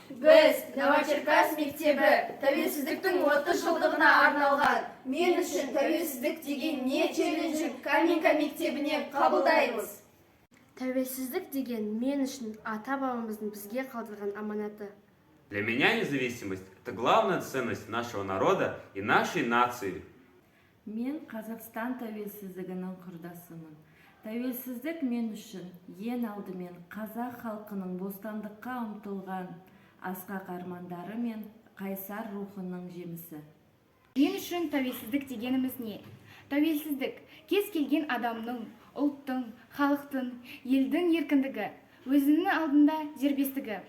Біз Новочеркасск мектебі тәуелсіздіктің 30 жылдығына арналған мен үшін тәуелсіздік деген не челленджін Каменка мектебіне қабылдаймыз. Тәуелсіздік деген мен үшін ата-бабамыздың бізге қалдырған аманаты. Для меня независимость – это главная ценность нашего народа и нашей нации. Мен Қазақстан тәуелсіздігінің құрдасымын. Тәуелсіздік мен үшін ең алдымен қазақ халқының бостандыққа ұмтылған асқақ армандары мен қайсар рухының жемісі. Мен үшін тәуелсіздік дегеніміз не? Тәуелсіздік кез келген адамның, ұлттың, халықтың, елдің еркіндігі, өзінің алдында дербестігі.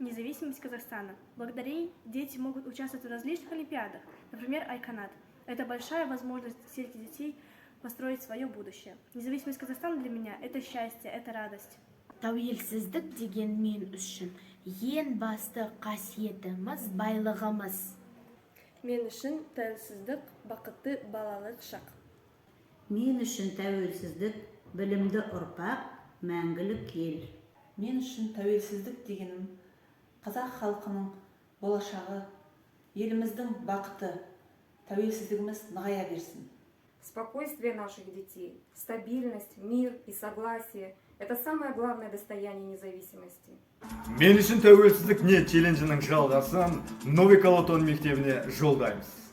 Независимость Казахстана. Благодаря ей дети могут участвовать в различных олимпиадах, например, Айканат. Это большая возможность всех детей построить свое будущее. Независимость Казахстана для меня – это счастье, это радость. Тәуелсіздік деген мен үшін ең басты қасиетіміз, байлығымыз. Мен үшін тәуелсіздік бақытты балалық шақ. Мен үшін тәуелсіздік білімді ұрпақ, мәңгілік ел. Мен үшін тәуелсіздік дегенім қазақ халқының болашағы, еліміздің бақыты, тәуелсіздігіміз нығая берсін. Спокойствие наших детей, стабильность, мир и согласие – это самое главное достояние независимости. Мен үшін тәуелсіздік не челленджінің жалғасын Новый Калатон мектебіне жолдаймыз.